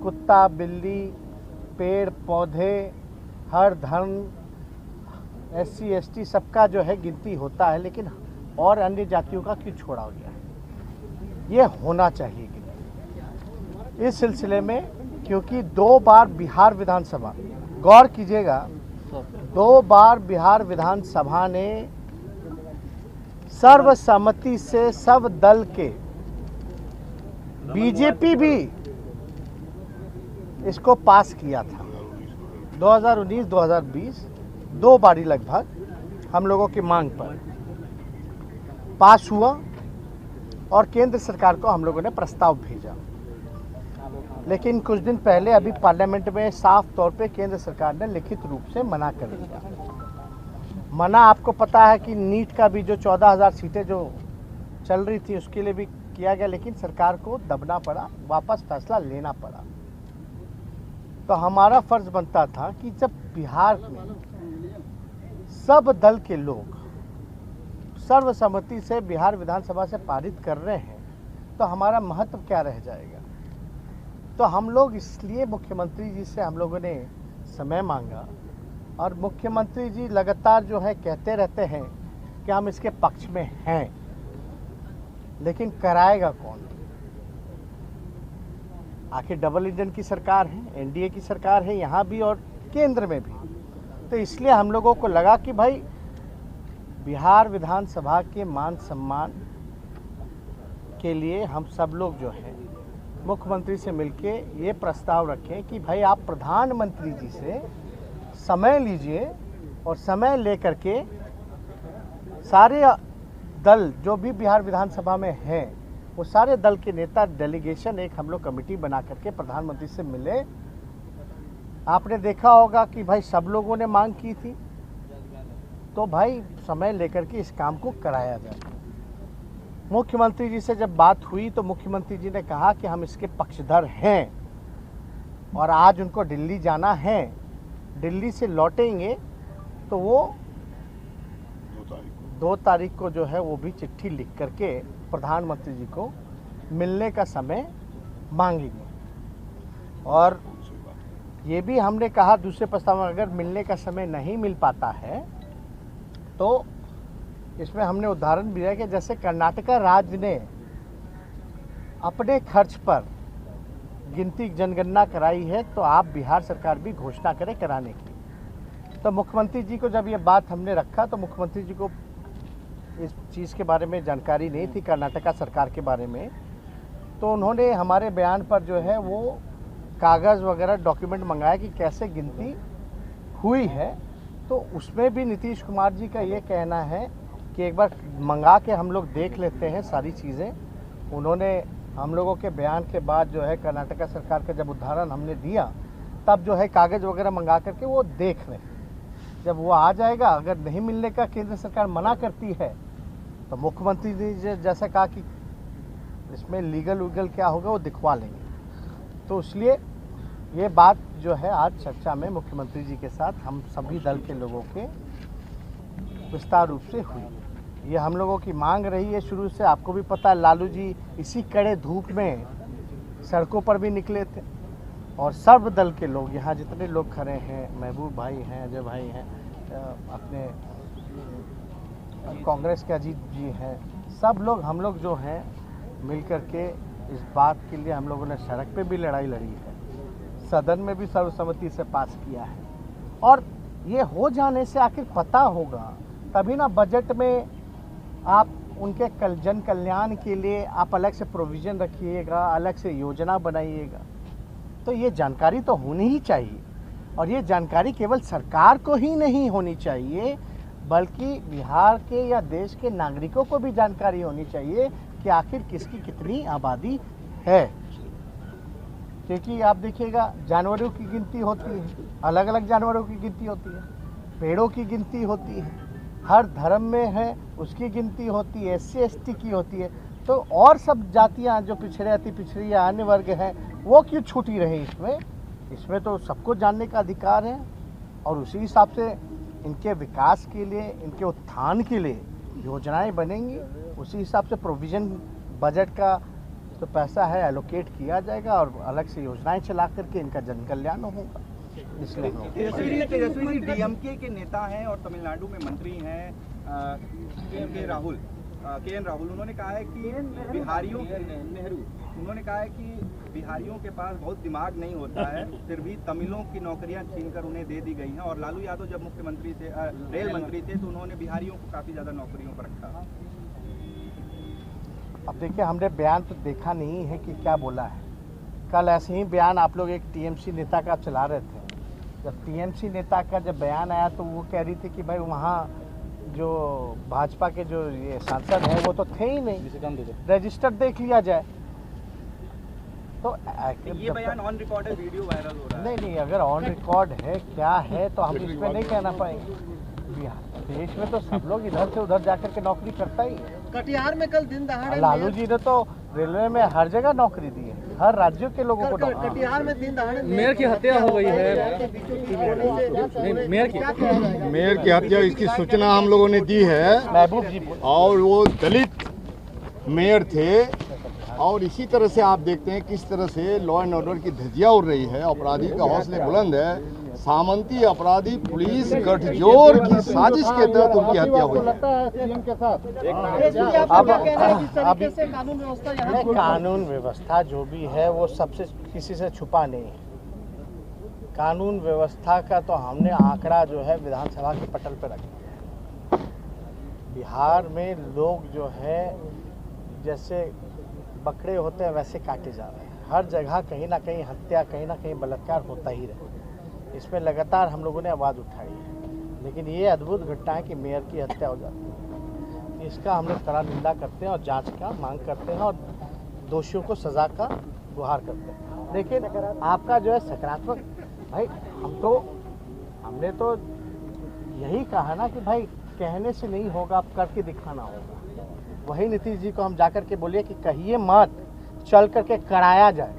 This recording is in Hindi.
कुत्ता बिल्ली पेड़ पौधे हर धर्म SC ST सबका जो है गिनती होता है, लेकिन और अन्य जातियों का क्यों छोड़ा गया है? ये होना चाहिए गिनती। इस सिलसिले में क्योंकि 2 बार बिहार विधानसभा, गौर कीजिएगा, 2 बार बिहार विधानसभा ने सर्वसम्मति से सब दल के, बीजेपी भी इसको पास किया था 2019-2020, 2 बारी लगभग हम लोगों की मांग पर पास हुआ और केंद्र सरकार को हम लोगों ने प्रस्ताव भेजा। लेकिन कुछ दिन पहले अभी पार्लियामेंट में साफ तौर पे केंद्र सरकार ने लिखित रूप से मना कर दिया। मना आपको पता है कि नीट का भी जो 14,000 सीटें जो चल रही थी उसके लिए भी किया गया, लेकिन सरकार को दबना पड़ा, वापस फैसला लेना पड़ा। तो हमारा फर्ज बनता था कि जब बिहार में सब दल के लोग सर्वसम्मति से बिहार विधानसभा से पारित कर रहे हैं तो हमारा महत्व क्या रह जाएगा। तो हम लोग इसलिए मुख्यमंत्री जी से हम लोगों ने समय मांगा और मुख्यमंत्री जी लगातार जो है कहते रहते हैं कि हम इसके पक्ष में हैं, लेकिन कराएगा कौन? आखिर डबल इंजन की सरकार है, NDA की सरकार है यहाँ भी और केंद्र में भी। तो इसलिए हम लोगों को लगा कि भाई बिहार विधानसभा के मान सम्मान के लिए हम सब लोग जो है मुख्यमंत्री से मिलके ये प्रस्ताव रखें कि भाई आप प्रधानमंत्री जी से समय लीजिए और समय लेकर के सारे दल जो भी बिहार विधानसभा में हैं वो सारे दल के नेता डेलीगेशन एक हम लोग कमेटी बना करके प्रधानमंत्री से मिले। आपने देखा होगा कि भाई सब लोगों ने मांग की थी, तो भाई समय लेकर के इस काम को कराया जाए। मुख्यमंत्री जी से जब बात हुई तो मुख्यमंत्री जी ने कहा कि हम इसके पक्षधर हैं और आज उनको दिल्ली जाना है, दिल्ली से लौटेंगे तो वो 2 तारीख को जो है वो भी चिट्ठी लिख करके प्रधानमंत्री जी को मिलने का समय मांगेंगे। और ये भी हमने कहा दूसरे प्रस्ताव में अगर मिलने का समय नहीं मिल पाता है तो इसमें हमने उदाहरण भी दिया कि जैसे कर्नाटका राज्य ने अपने खर्च पर गिनती जनगणना कराई है तो आप बिहार सरकार भी घोषणा करें कराने की। तो मुख्यमंत्री जी को जब ये बात हमने रखा तो मुख्यमंत्री जी को इस चीज़ के बारे में जानकारी नहीं थी, कर्नाटका सरकार के बारे में। तो उन्होंने हमारे बयान पर जो है वो कागज़ वगैरह डॉक्यूमेंट मंगाया कि कैसे गिनती हुई है। तो उसमें भी नीतीश कुमार जी का ये कहना है कि एक बार मंगा के हम लोग देख लेते हैं सारी चीज़ें। उन्होंने हम लोगों के बयान के बाद जो है कर्नाटका सरकार का जब उदाहरण हमने दिया तब जो है कागज़ वगैरह मंगा करके वो देख रहे हैं। जब वो आ जाएगा, अगर नहीं मिलने का केंद्र सरकार मना करती है तो मुख्यमंत्री जी जैसा कहा कि इसमें लीगल उगल क्या होगा वो दिखवा लेंगे। तो इसलिए ये बात जो है आज चर्चा में मुख्यमंत्री जी के साथ हम सभी दल के लोगों के विस्तार रूप से हुई। ये हम लोगों की मांग रही है शुरू से। आपको भी पता है लालू जी इसी कड़े धूप में सड़कों पर भी निकले थे और सर्व दल के लोग यहाँ जितने लोग खड़े हैं, महबूब भाई हैं, अजय भाई हैं, अपने कांग्रेस के अजीत जी हैं, सब लोग हम लोग जो हैं मिल कर के इस बात के लिए हम लोगों ने सड़क पे भी लड़ाई लड़ी है, सदन में भी सर्वसम्मति से पास किया है। और ये हो जाने से आखिर पता होगा तभी ना बजट में आप उनके जन कल्याण के लिए आप अलग से प्रोविज़न रखिएगा, अलग से योजना बनाइएगा। तो ये जानकारी तो होनी ही चाहिए और ये जानकारी केवल सरकार को ही नहीं होनी चाहिए बल्कि बिहार के या देश के नागरिकों को भी जानकारी होनी चाहिए कि आखिर किसकी कितनी आबादी है। क्योंकि आप देखिएगा जानवरों की गिनती होती है, अलग अलग जानवरों की गिनती होती है, पेड़ों की गिनती होती है, हर धर्म में है उसकी गिनती होती है, SC ST की होती है। तो और सब जातियाँ जो पिछड़े अति पिछड़ी या अन्य वर्ग हैं वो क्यों छूटी रही इसमें? इसमें तो सबको जानने का अधिकार है और उसी हिसाब से इनके विकास के लिए, इनके उत्थान के लिए योजनाएं बनेंगी। उसी हिसाब से प्रोविज़न बजट का तो पैसा है एलोकेट किया जाएगा और अलग से योजनाएं चला करके इनका जन कल्याण होगा। इसलिए तेजस्वी जी डीएमके के नेता हैं और तमिलनाडु में मंत्री हैं के एन राहुल, उन्होंने कहा है कि बिहारियों के पास बहुत दिमाग नहीं होता है, फिर भी तमिलों की नौकरियां छीनकर उन्हें दे दी गई हैं। और लालू यादव जब मुख्यमंत्री थे, रेल मंत्री थे, तो उन्होंने बिहारियों को काफी ज्यादा नौकरियों पर रखा। अब देखिए, हमने बयान तो देखा नहीं है कि क्या बोला है। कल ऐसे ही बयान आप लोग एक टीएमसी नेता का चला रहे थे। जब टीएमसी नेता का जब बयान आया तो वो कह रही थी कि भाई वहाँ जो भाजपा के जो ये सांसद हैं वो तो थे ही नहीं, रजिस्टर देख लिया जाए। तो ये बयान ऑन रिकॉर्ड है, वीडियो वायरल हो रहा है। नहीं, अगर ऑन रिकॉर्ड है क्या है तो हम इसमें नहीं कहना पाएंगे। देश में तो सब लोग इधर से उधर जाकर के नौकरी करता ही है। कटिहार में कल दिन दहाड़े लालू जी ने तो रेलवे में हर जगह नौकरी दी है, हर राज्यों के लोगों को। कटिहार में दिन दहाड़े मेयर की हत्या हो गई है। मेयर की हत्या, इसकी सूचना हम लोगों ने दी है। महबूब जी और वो दलित मेयर थे। और इसी तरह से आप देखते हैं किस तरह से लॉ एंड ऑर्डर की धज्जियां उड़ रही है, अपराधी का हौसले बुलंद है। सामंती अपराधी पुलिस गठजोड़ की साजिश के तहत उनकी हत्या हुई है। कानून व्यवस्था जो भी है वो सबसे किसी से छुपा नहीं है। कानून व्यवस्था का तो हमने आंकड़ा जो है विधानसभा के पटल पर रखा है। बिहार में लोग जो है जैसे बकरे होते हैं वैसे काटे जा रहे हैं। हर जगह कहीं ना कहीं हत्या, कहीं ना कहीं बलात्कार होता ही रहे। इसमें लगातार हम लोगों ने आवाज़ उठाई है, लेकिन ये अद्भुत घटना है कि मेयर की हत्या हो जाती है। इसका हम लोग कड़ा निंदा करते हैं और जांच का मांग करते हैं और दोषियों को सजा का गुहार करते हैं। लेकिन आपका जो है सकारात्मक, भाई हमने तो यही कहा ना कि भाई कहने से नहीं होगा, अब करके दिखाना होगा। वही नीतीश जी को हम जाकर के बोलिए कि कहिए मत, चल करके कराया जाए।